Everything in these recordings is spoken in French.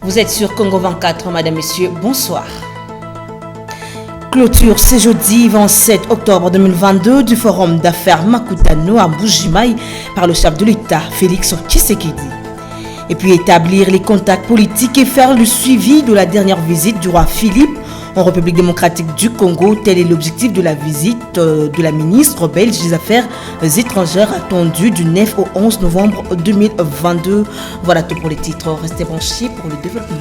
Vous êtes sur Congo 24, madame, messieurs, bonsoir. Clôture ce jeudi 27 octobre 2022 du forum d'affaires Makutano à Mbujimayi par le chef de l'État, Félix Tshisekedi. Et puis établir les contacts politiques et faire le suivi de la dernière visite du roi Philippe en République démocratique du Congo. Tel est l'objectif de la visite de la ministre belge des Affaires étrangères attendue du 9 au 11 novembre 2022. Voilà tout pour les titres. Restez branchés pour le développement.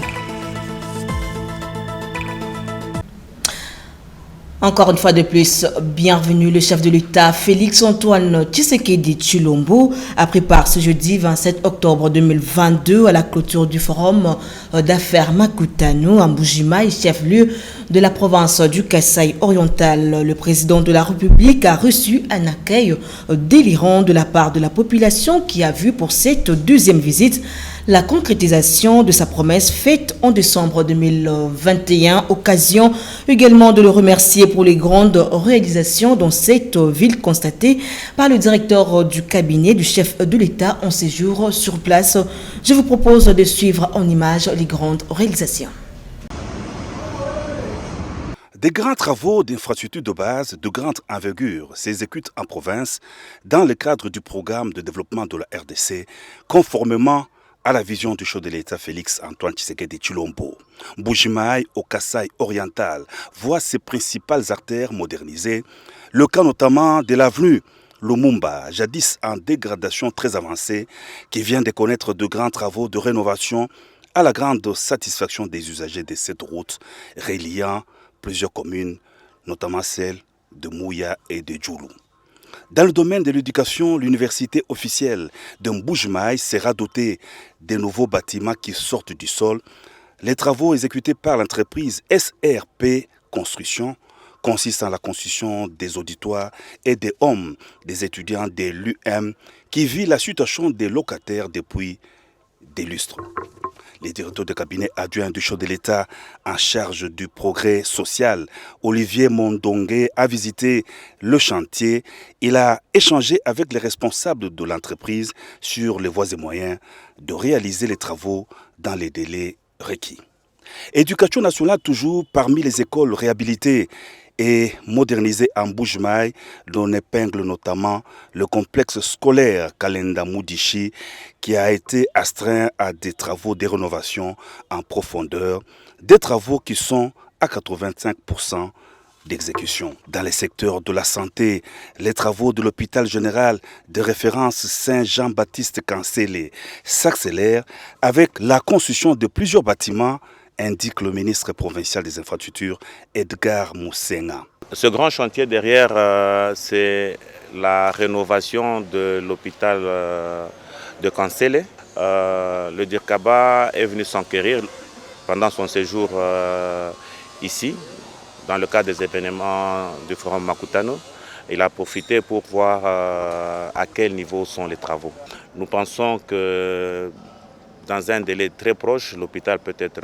Encore une fois de plus, bienvenue. Le chef de l'État, Félix-Antoine Tshisekedi Tshilombo, a pris part ce jeudi 27 octobre 2022 à la clôture du forum d'affaires Makutano à Mbujimayi, chef-lieu de la province du Kasaï oriental. Le président de la République a reçu un accueil délirant de la part de la population qui a vu pour cette deuxième visite la concrétisation de sa promesse faite en décembre 2021, occasion également de le remercier pour les grandes réalisations dans cette ville constatées par le directeur du cabinet du chef de l'État en séjour sur place. Je vous propose de suivre en images les grandes réalisations. Des grands travaux d'infrastructures de base de grande envergure s'exécutent en province dans le cadre du programme de développement de la RDC, conformément à la vision du chef de l'État Félix-Antoine Tshisekedi Tshilombo. Mbujimayi au Kasaï oriental voit ses principales artères modernisées, le cas notamment de l'avenue Lumumba, jadis en dégradation très avancée, qui vient de connaître de grands travaux de rénovation à la grande satisfaction des usagers de cette route reliant plusieurs communes, notamment celles de Mouya et de Djoulou. Dans le domaine de l'éducation, l'université officielle de Mbujimayi sera dotée de nouveaux bâtiments qui sortent du sol. Les travaux exécutés par l'entreprise SRP Construction consistent en la construction des auditoires et des hommes des étudiants de l'UM qui vit la situation des locataires depuis des lustres. Le directeur de cabinet adjoint du chef de l'État en charge du progrès social, Olivier Mondongue, a visité le chantier. Il a échangé avec les responsables de l'entreprise sur les voies et moyens de réaliser les travaux dans les délais requis. Éducation nationale toujours parmi les écoles réhabilitées et modernisé en Mbujimayi, dont épingle notamment le complexe scolaire Kalenda Mudishi, qui a été astreint à des travaux de rénovation en profondeur, des travaux qui sont à 85% d'exécution. Dans les secteurs de la santé, les travaux de l'hôpital général de référence Saint-Jean-Baptiste Cancélé s'accélèrent avec la construction de plusieurs bâtiments, indique le ministre provincial des infrastructures Edgar Moussenga. Ce grand chantier derrière, c'est la rénovation de l'hôpital de Cancélé. Le Dirkaba est venu s'enquérir pendant son séjour ici, dans le cadre des événements du Forum Makutano. Il a profité pour voir à quel niveau sont les travaux. Nous pensons que dans un délai très proche, l'hôpital peut être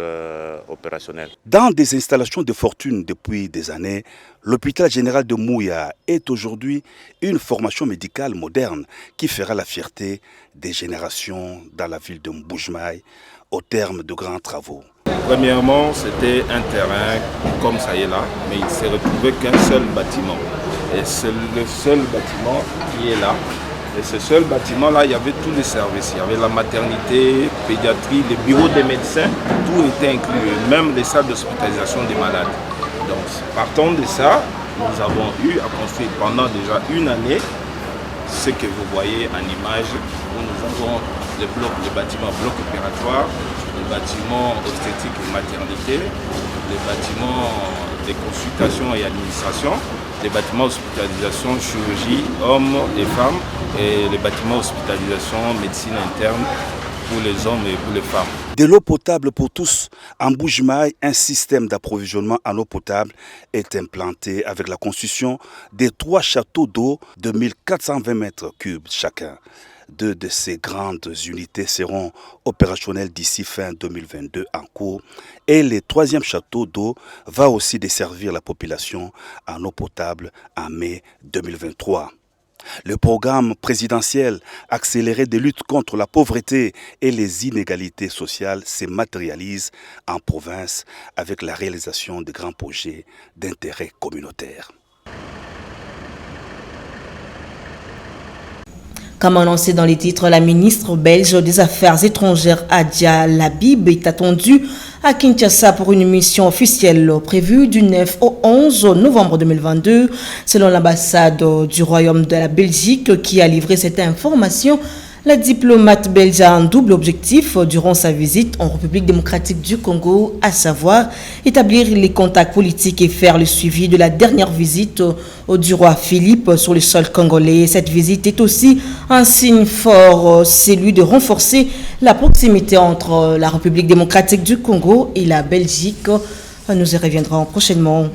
opérationnel. Dans des installations de fortune depuis des années, l'hôpital général de Mouya est aujourd'hui une formation médicale moderne qui fera la fierté des générations dans la ville de Mbujimayi au terme de grands travaux. Premièrement, c'était un terrain comme ça y est là, mais il ne s'est retrouvé qu'un seul bâtiment. Et c'est le seul bâtiment qui est là. Et ce seul bâtiment-là, il y avait tous les services. Il y avait la maternité, pédiatrie, les bureaux des médecins, tout était inclus, même les salles d'hospitalisation des malades. Donc, partant de ça, nous avons eu à construire pendant déjà une année ce que vous voyez en image, où nous avons les bâtiments blocs opératoires, les bâtiments obstétriques et maternité, les bâtiments des consultations et administration, les bâtiments hospitalisation, chirurgie, hommes et femmes, et les bâtiments hospitalisation, médecine interne pour les hommes et pour les femmes. De l'eau potable pour tous, en Mbujimayi, un système d'approvisionnement en eau potable est implanté avec la construction des 3 châteaux d'eau de 1420 mètres cubes chacun. 2 de ces grandes unités seront opérationnelles d'ici fin 2022 en cours et le 3e château d'eau va aussi desservir la population en eau potable en mai 2023. Le programme présidentiel accéléré de lutte contre la pauvreté et les inégalités sociales se matérialise en province avec la réalisation de grands projets d'intérêt communautaire. Comme annoncé dans les titres, la ministre belge des Affaires étrangères Adia Labib est attendue à Kinshasa pour une mission officielle prévue du 9 au 11 novembre 2022, selon l'ambassade du Royaume de la Belgique qui a livré cette information. La diplomate belge a un double objectif durant sa visite en République démocratique du Congo, à savoir établir les contacts politiques et faire le suivi de la dernière visite du roi Philippe sur le sol congolais. Cette visite est aussi un signe fort, celui de renforcer la proximité entre la République démocratique du Congo et la Belgique. Nous y reviendrons prochainement.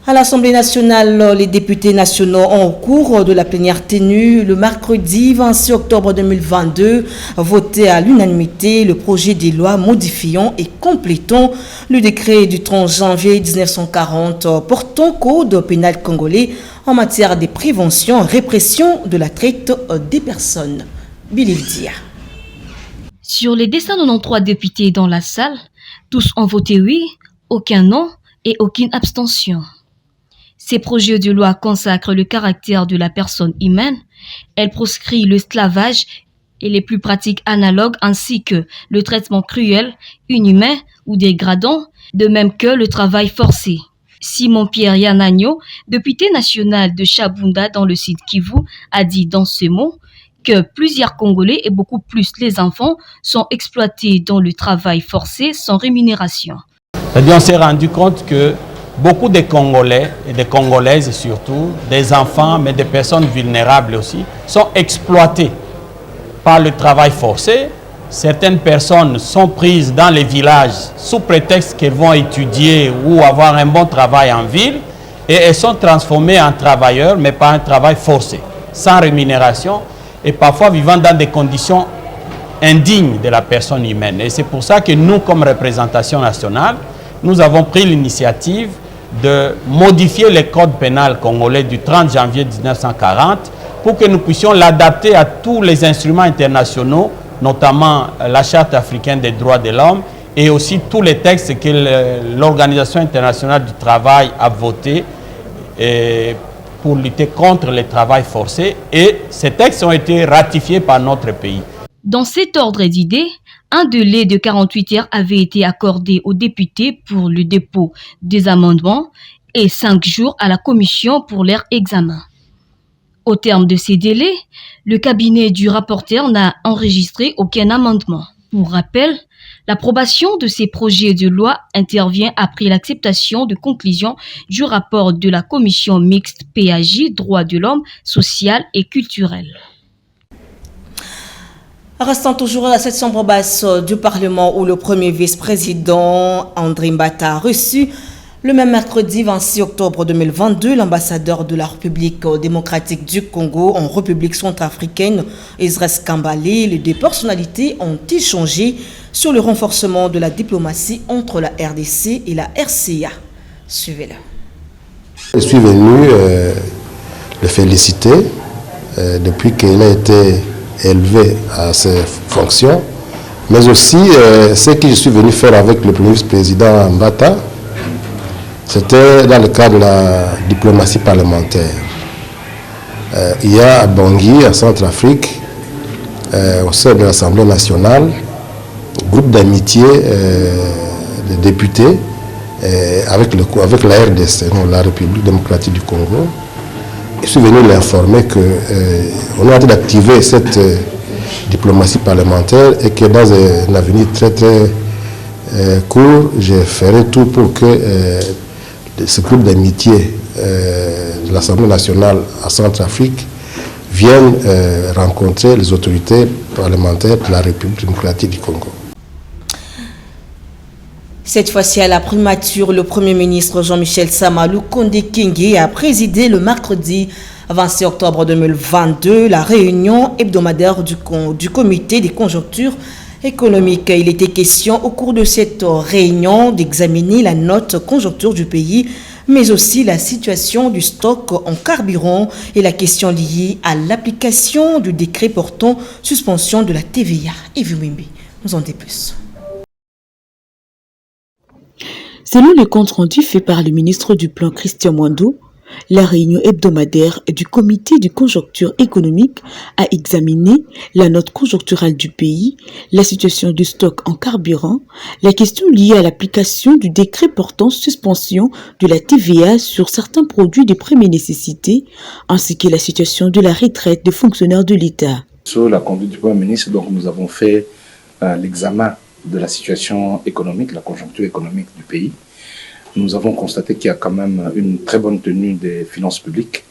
À l'Assemblée nationale, les députés nationaux ont, au cours de la plénière tenue le mercredi 26 octobre 2022, voté à l'unanimité le projet de loi modifiant et complétant le décret du 30 janvier 1940 portant code pénal congolais en matière de prévention et répression de la traite des personnes. Billy Dia. Sur les 293 députés dans la salle, tous ont voté oui, aucun non et aucune abstention. Ces projets de loi consacrent le caractère de la personne humaine. Elle proscrit l'esclavage et les plus pratiques analogues ainsi que le traitement cruel, inhumain ou dégradant, de même que le travail forcé. Simon-Pierre Yanagno, député national de Chabunda dans le sud Kivu, a dit dans ce mot que plusieurs Congolais et beaucoup plus les enfants sont exploités dans le travail forcé sans rémunération. On s'est rendu compte que beaucoup de Congolais et de Congolaises surtout, des enfants mais des personnes vulnérables aussi, sont exploités par le travail forcé. Certaines personnes sont prises dans les villages sous prétexte qu'elles vont étudier ou avoir un bon travail en ville et elles sont transformées en travailleurs mais par un travail forcé, sans rémunération et parfois vivant dans des conditions indignes de la personne humaine. Et c'est pour ça que nous, comme représentation nationale, nous avons pris l'initiative de modifier le code pénal congolais du 30 janvier 1940 pour que nous puissions l'adapter à tous les instruments internationaux, notamment la Charte africaine des droits de l'homme et aussi tous les textes que l'Organisation internationale du travail a votés pour lutter contre le travail forcé. Et ces textes ont été ratifiés par notre pays. Dans cet ordre d'idées, un délai de 48 heures avait été accordé aux députés pour le dépôt des amendements et 5 jours à la commission pour leur examen. Au terme de ces délais, le cabinet du rapporteur n'a enregistré aucun amendement. Pour rappel, l'approbation de ces projets de loi intervient après l'acceptation de conclusions du rapport de la commission mixte PAJ, droits de l'homme, social et culturel. Restant toujours à cette chambre basse du Parlement où le premier vice-président André Mbata a reçu le même mercredi 26 octobre 2022 l'ambassadeur de la République démocratique du Congo en République centrafricaine, Israël Kambale. Les deux personnalités ont échangé sur le renforcement de la diplomatie entre la RDC et la RCA. Suivez-le. Je suis venu le féliciter depuis qu'il a été élevé à ses fonctions, mais aussi ce que je suis venu faire avec le premier vice-président Mbata, c'était dans le cadre de la diplomatie parlementaire. Il y a à Bangui, en Centrafrique, au sein de l'Assemblée nationale, un groupe d'amitié de députés avec la RDC, la République démocratique du Congo. Je suis venu l'informer qu'on est en train d'activer cette diplomatie parlementaire et que dans un avenir très court, je ferai tout pour que ce groupe d'amitié de l'Assemblée nationale à Centrafrique vienne rencontrer les autorités parlementaires de la République démocratique du Congo. Cette fois-ci, à la primature, le Premier ministre Jean-Michel Samalou Kondé Kingé a présidé le mercredi 26 octobre 2022 la réunion hebdomadaire du comité des conjonctures économiques. Il était question au cours de cette réunion d'examiner la note conjoncture du pays mais aussi la situation du stock en carburant et la question liée à l'application du décret portant suspension de la TVA. Yves Wimbi nous en dit plus. Selon le compte rendu fait par le ministre du Plan Christian Mwando, la réunion hebdomadaire du comité de conjoncture économique a examiné la note conjoncturelle du pays, la situation du stock en carburant, la question liée à l'application du décret portant suspension de la TVA sur certains produits de première nécessité, ainsi que la situation de la retraite des fonctionnaires de l'État. Sur la conduite du Premier ministre, donc, nous avons fait l'examen de la situation économique, la conjoncture économique du pays. Nous avons constaté qu'il y a quand même une très bonne tenue des finances publiques,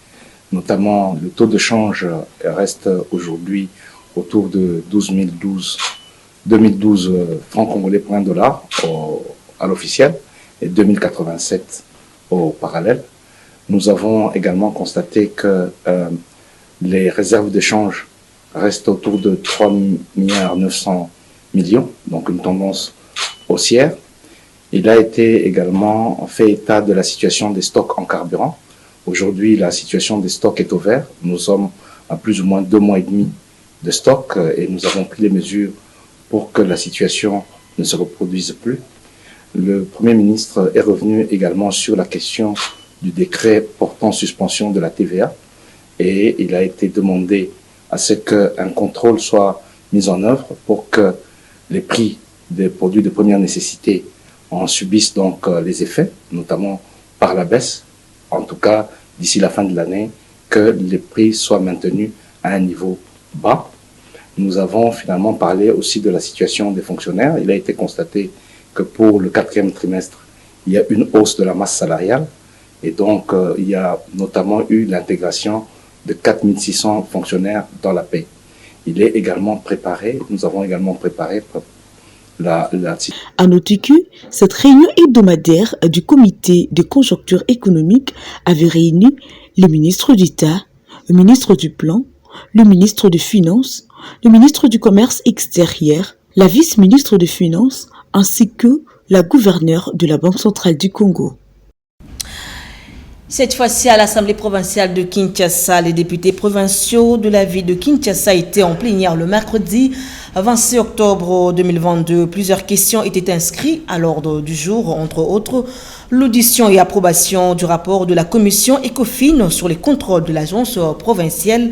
notamment le taux de change reste aujourd'hui autour de 2012 francs congolais pour $1 à l'officiel et 2087 au parallèle. Nous avons également constaté que les réserves d'échange restent autour de 3,9 milliards, donc une tendance haussière. Il a été également fait état de la situation des stocks en carburant. Aujourd'hui, la situation des stocks est au vert. Nous sommes à plus ou moins 2 mois et demi de stock et nous avons pris les mesures pour que la situation ne se reproduise plus. Le Premier ministre est revenu également sur la question du décret portant suspension de la TVA et il a été demandé à ce qu'un contrôle soit mis en œuvre pour que les prix des produits de première nécessité en subissent donc les effets, notamment par la baisse, en tout cas d'ici la fin de l'année, que les prix soient maintenus à un niveau bas. Nous avons finalement parlé aussi de la situation des fonctionnaires. Il a été constaté que pour le 4e trimestre, il y a une hausse de la masse salariale et donc il y a notamment eu l'intégration de 4600 fonctionnaires dans la paie. Il est également préparé, nous avons également préparé À noter que cette réunion hebdomadaire du comité de conjoncture économique avait réuni le ministre d'État, le ministre du Plan, le ministre des Finances, le ministre du Commerce extérieur, la vice-ministre des Finances ainsi que la gouverneure de la Banque centrale du Congo. Cette fois-ci, à l'Assemblée provinciale de Kinshasa, les députés provinciaux de la ville de Kinshasa étaient en plénière le mercredi 26 octobre 2022. Plusieurs questions étaient inscrites à l'ordre du jour, entre autres l'audition et approbation du rapport de la commission ECOFIN sur les contrôles de l'agence provinciale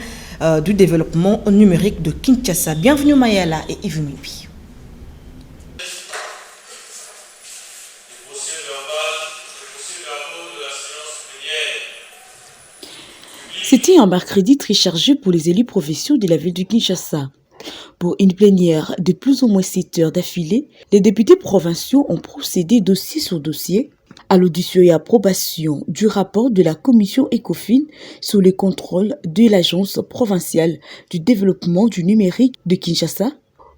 du développement numérique de Kinshasa. Bienvenue Mayala et Yves Mibi. C'était un mercredi très chargé pour les élus provinciaux de la ville de Kinshasa. Pour une plénière de plus ou moins 7 heures d'affilée, les députés provinciaux ont procédé dossier sur dossier à l'audition et approbation du rapport de la commission ECOFIN sur les contrôles de l'agence provinciale du développement du numérique de Kinshasa,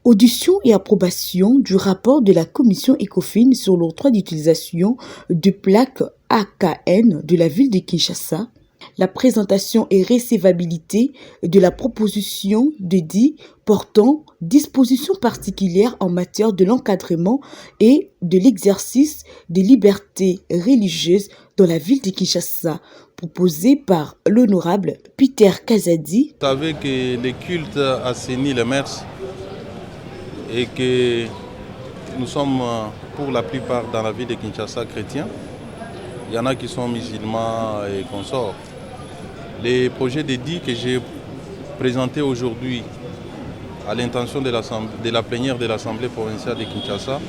audition et approbation du rapport de la commission ECOFIN sur l'octroi d'utilisation de plaques AKN de la ville de Kinshasa, la présentation et recevabilité de la proposition de dit portant dispositions particulières en matière de l'encadrement et de l'exercice des libertés religieuses dans la ville de Kinshasa, proposée par l'honorable Peter Kazadi. Vous savez que le culte assainit les mœurs et que nous sommes pour la plupart dans la ville de Kinshasa chrétiens. Il y en a qui sont musulmans et consorts. Les projets d'édit que j'ai présentés aujourd'hui à l'intention de la plénière de l'Assemblée provinciale de Kinshasa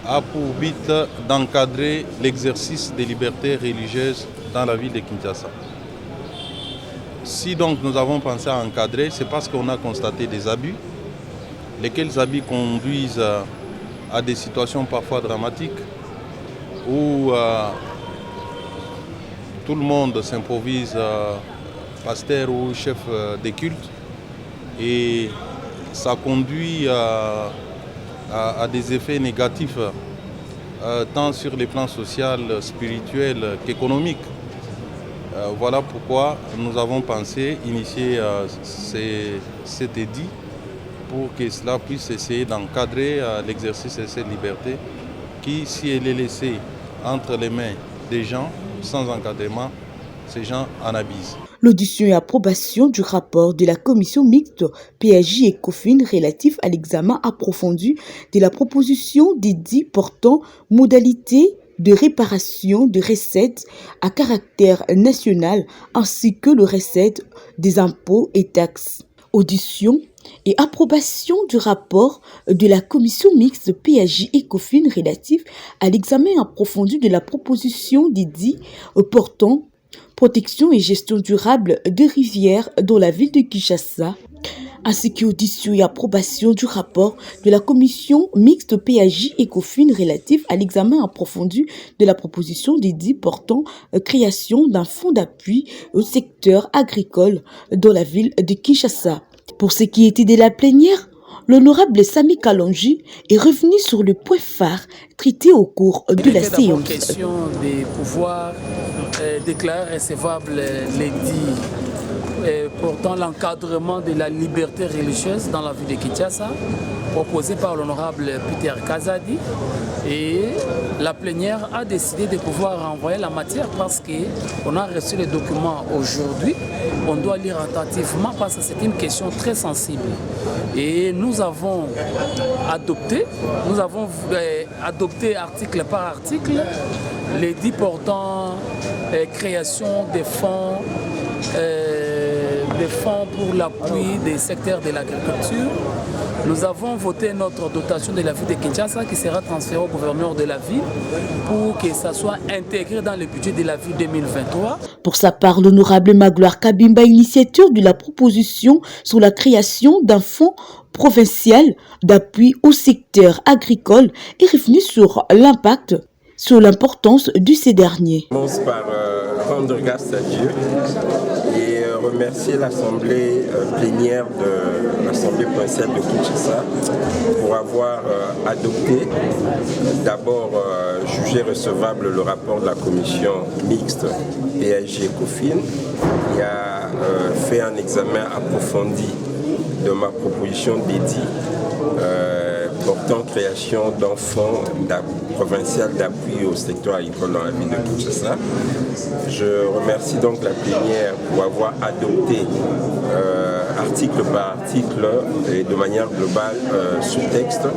a pour but d'encadrer l'exercice des libertés religieuses dans la ville de Kinshasa. Si donc nous avons pensé à encadrer, c'est parce qu'on a constaté des abus, lesquels abus conduisent à des situations parfois dramatiques où tout le monde s'improvise pasteur ou chef des cultes et ça conduit à des effets négatifs tant sur les plans social, spirituel qu'économique. Voilà pourquoi nous avons pensé initier cet édit pour que cela puisse essayer d'encadrer l'exercice de cette liberté qui, si elle est laissée entre les mains des gens, sans encadrement, ces gens en abusent. L'audition et approbation du rapport de la commission mixte PAJ et COFIN relatif à l'examen approfondi de la proposition d'édit portant modalité de réparation de recettes à caractère national ainsi que le recette des impôts et taxes. Audition et approbation du rapport de la commission mixte PAJ et COFIN relatif à l'examen approfondi de la proposition d'édit portant protection et gestion durable des rivières dans la ville de Kinshasa, ainsi qu'audition et approbation du rapport de la commission mixte PAJ et COFIN relatif à l'examen approfondi de la proposition d'édit portant création d'un fonds d'appui au secteur agricole dans la ville de Kinshasa. Pour ce qui était de la plénière, l'honorable Sami Kalonji est revenu sur le point phare traité au cours de la séance. Question de pouvoir déclarer recevable l'édit portant l'encadrement de la liberté religieuse dans la ville de Kinshasa, proposé par l'honorable Peter Kazadi. Et la plénière a décidé de pouvoir renvoyer la matière parce qu'on a reçu les documents aujourd'hui. On doit lire attentivement parce que c'est une question très sensible. Et nous avons adopté article par article l'édit portant création des fonds pour l'appui des secteurs de l'agriculture. Nous avons voté notre dotation de la ville de Kinshasa qui sera transférée au gouverneur de la ville pour que ça soit intégré dans le budget de la ville 2023. Pour sa part, l'honorable Magloire Kabimba, initiateur de la proposition sur la création d'un fonds provincial d'appui au secteur agricole, est revenu sur l'importance de ces derniers. Je commence par rendre grâce à Dieu et remercier l'Assemblée plénière de l'Assemblée provinciale de Kinshasa pour avoir adopté, d'abord jugé recevable le rapport de la commission mixte PAJ et COFIN, qui a fait un examen approfondi de ma proposition d'édit portant création d'un fonds provincial d'appui au secteur agricole dans la ville de Kinshasa. Je remercie donc la plénière pour avoir adopté article par article et de manière globale ce texte.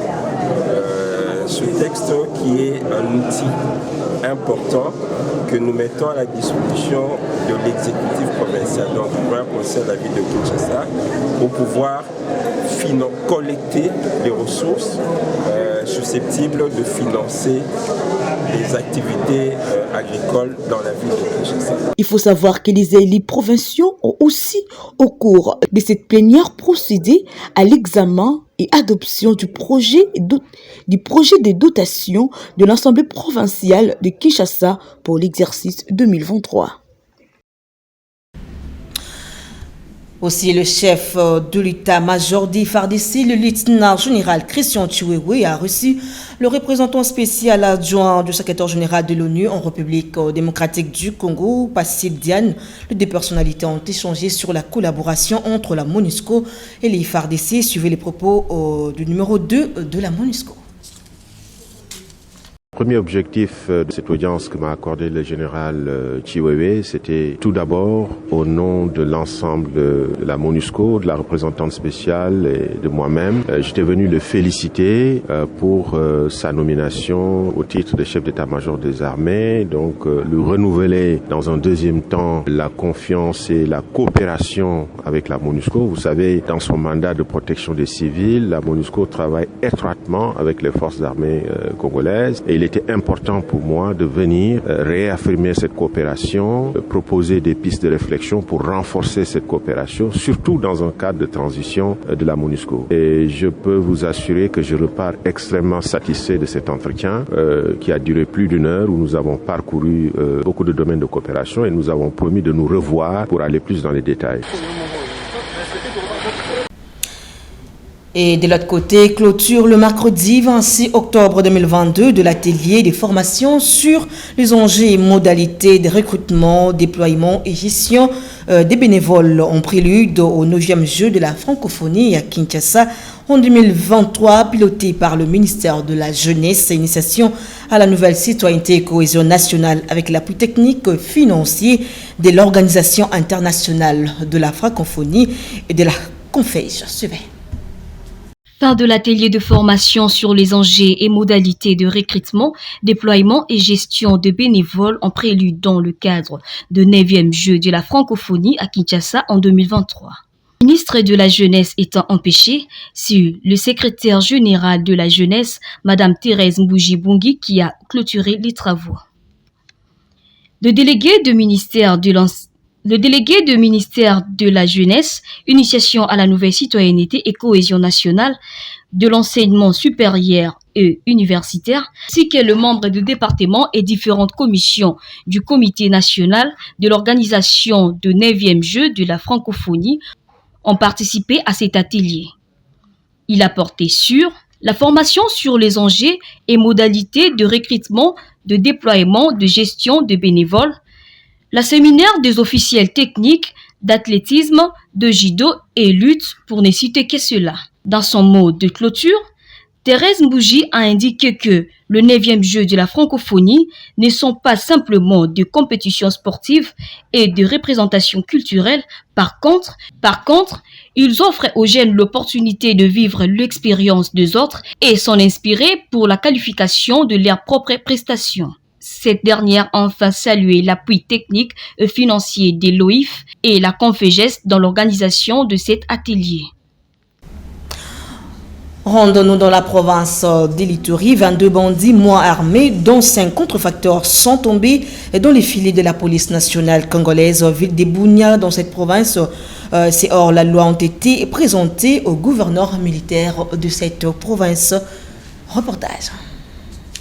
Ce texte qui est un outil important que nous mettons à la disposition de l'exécutif provincial, donc du gouvernement provincial de la ville de Kinshasa, pour pouvoir collecter les ressources susceptibles de financer les activités agricoles dans la ville de Kinshasa. Il faut savoir que les élus provinciaux ont aussi, au cours de cette plénière, procédé à l'examen et adoption du projet de dotation de l'Assemblée provinciale de Kinshasa pour l'exercice 2023. Aussi, le chef de l'état-major des FARDC, le lieutenant général Christian Chiwewe, a reçu le représentant spécial adjoint du secrétaire général de l'ONU en République démocratique du Congo, Passil Diane. Les deux personnalités ont échangé sur la collaboration entre la MONUSCO et les FARDC. Suivez les propos du numéro 2 de la MONUSCO. Le premier objectif de cette audience que m'a accordé le général Chiwewe, c'était tout d'abord, au nom de l'ensemble de la MONUSCO, de la représentante spéciale et de moi-même, j'étais venu le féliciter pour sa nomination au titre de chef d'état-major des armées, donc lui renouveler dans un deuxième temps la confiance et la coopération avec la MONUSCO. Vous savez, dans son mandat de protection des civils, la MONUSCO travaille étroitement avec les forces armées congolaises et il était important pour moi de venir réaffirmer cette coopération, proposer des pistes de réflexion pour renforcer cette coopération, surtout dans un cadre de transition de la MONUSCO. Et je peux vous assurer que je repars extrêmement satisfait de cet entretien qui a duré plus d'1 heure où nous avons parcouru beaucoup de domaines de coopération et nous avons promis de nous revoir pour aller plus dans les détails. Et de l'autre côté, clôture le mercredi 26 octobre 2022 de l'atelier des formations sur les enjeux et modalités de recrutement, déploiement et gestion des bénévoles en prélude au 9e jeu de la francophonie à Kinshasa en 2023, piloté par le ministère de la Jeunesse et Initiation à la nouvelle citoyenneté et cohésion nationale avec l'appui technique financier de l'Organisation internationale de la francophonie et de la Confège. Suivez. Fin de l'atelier de formation sur les enjeux et modalités de recrutement, déploiement et gestion de bénévoles en prélude dans le cadre de 9e jeu de la francophonie à Kinshasa en 2023. Le ministre de la Jeunesse étant empêché, c'est le secrétaire général de la Jeunesse, Madame Thérèse Mbouji-Bungi, qui a clôturé les travaux. Le délégué de ministère de la Jeunesse, Initiation à la nouvelle citoyenneté et cohésion nationale, de l'enseignement supérieur et universitaire, ainsi que le membre du département et différentes commissions du Comité national de l'organisation de 9e jeu de la francophonie ont participé à cet atelier. Il a porté sur la formation sur les enjeux et modalités de recrutement, de déploiement, de gestion de bénévoles, la séminaire des officiels techniques d'athlétisme, de judo et lutte pour ne citer que cela. Dans son mot de clôture, Thérèse Mbouji a indiqué que le 9e jeu de la francophonie ne sont pas simplement de compétitions sportives et de représentations culturelles. Par contre, ils offrent aux jeunes l'opportunité de vivre l'expérience des autres et s'en inspirer pour la qualification de leurs propres prestations. Cette dernière a enfin salué l'appui technique et financier de l'OIF et la Confèges dans l'organisation de cet atelier. Rendons-nous dans la province d'Elituri. 22 bandits moins armés, dont 5 contrefacteurs, sont tombés dans les filets de la police nationale congolaise, ville de Bunia. Dans cette province, ces hors-la-loi ont été présentés au gouverneur militaire de cette province. Reportage.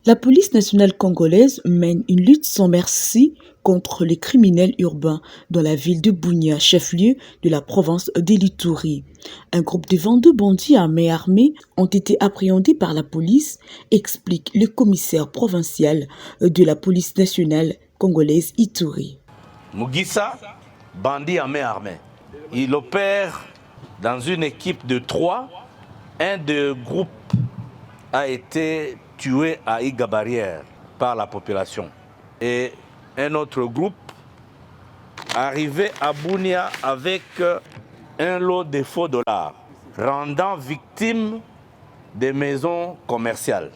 La police nationale congolaise mène une lutte sans merci contre les criminels urbains dans la ville de Bunia, chef-lieu de la province d'Elituri. Un groupe de 22 bandits à main armée ont été appréhendés par la police, explique le commissaire provincial de la police nationale congolaise Ituri. Mugissa, bandit à main armée. Il opère dans une équipe de 3. Un des groupes a été tué à Iga-Barrière par la population. Et un autre groupe arrivé à Bunia avec un lot de faux dollars, rendant victime des maisons commerciales.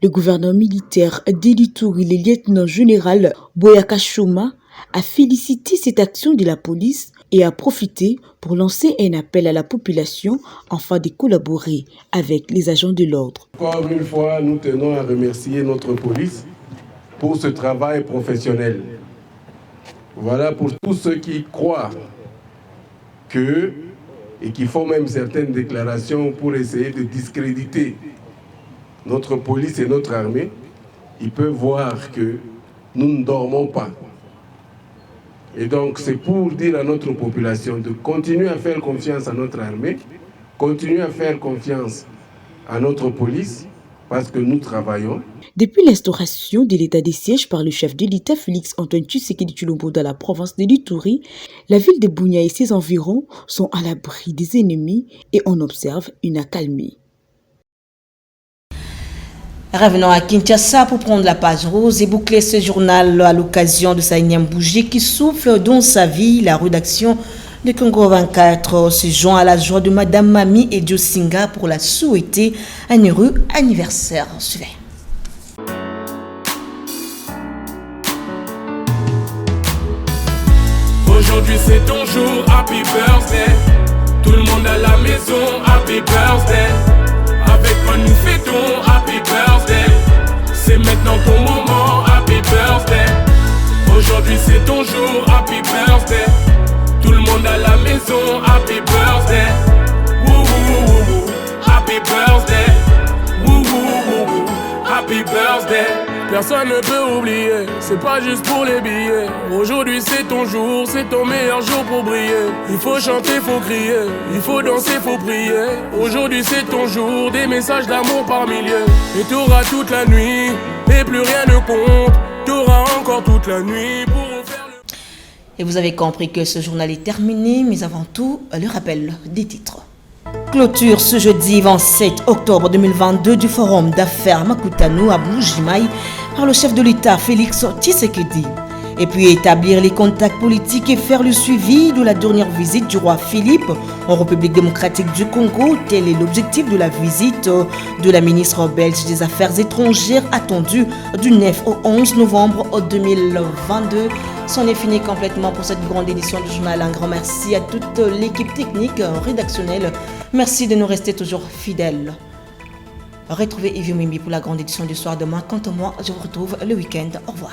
Le gouverneur militaire d'Elituri, le lieutenant-général Boyaka Chouma, a félicité cette action de la police et a profité pour lancer un appel à la population afin de collaborer avec les agents de l'ordre. Encore une fois, nous tenons à remercier notre police pour ce travail professionnel. Voilà pour tous ceux qui croient et qui font même certaines déclarations pour essayer de discréditer notre police et notre armée, ils peuvent voir que nous ne dormons pas. Et donc c'est pour dire à notre population de continuer à faire confiance à notre armée, continuer à faire confiance à notre police, parce que nous travaillons. Depuis l'instauration de l'état de siège par le chef de l'État Félix-Antoine Tshisekedi Tshilombo dans la province de l'Ituri, la ville de Bunia et ses environs sont à l'abri des ennemis et on observe une accalmie. Revenons à Kinshasa pour prendre la page rose et boucler ce journal à l'occasion de sa énième bougie qui souffle dans sa vie. La rédaction de Congo 24 se joint à la joie de Madame Mami et Diosinga pour la souhaiter un heureux anniversaire. Suivez. Aujourd'hui c'est ton jour, happy birthday. Tout le monde à la maison, happy birthday. Avec moi nous fêtons, happy birthday. C'est maintenant ton moment, happy birthday. Aujourd'hui c'est ton jour, happy birthday. Tout le monde à la maison, happy birthday. Woo woo woo woo, happy birthday. Woo woo woo woo, happy birthday. personne ne peut oublier, c'est pas juste pour les billets. Aujourd'hui c'est ton jour, c'est ton meilleur jour pour briller. Il faut chanter, faut crier, il faut danser, faut prier. Aujourd'hui c'est ton jour, des messages d'amour par milliers. Et t'auras toute la nuit, et plus rien ne compte. T'auras encore toute la nuit pour refaire le... Et vous avez compris que ce journal est terminé, mais avant tout, le rappel des titres. Clôture ce jeudi 27 octobre 2022 du forum d'affaires Makutano à Bujimaï par le chef de l'État Félix Tshisekedi. Et puis établir les contacts politiques et faire le suivi de la dernière visite du roi Philippe en République démocratique du Congo. Tel est l'objectif de la visite de la ministre belge des Affaires étrangères attendue du 9 au 11 novembre 2022. C'en est fini complètement pour cette grande édition du journal. Un grand merci à toute l'équipe technique rédactionnelle. Merci de nous rester toujours fidèles. Retrouvez Yves Mimbi pour la grande édition du soir demain. Quant à moi, je vous retrouve le week-end. Au revoir.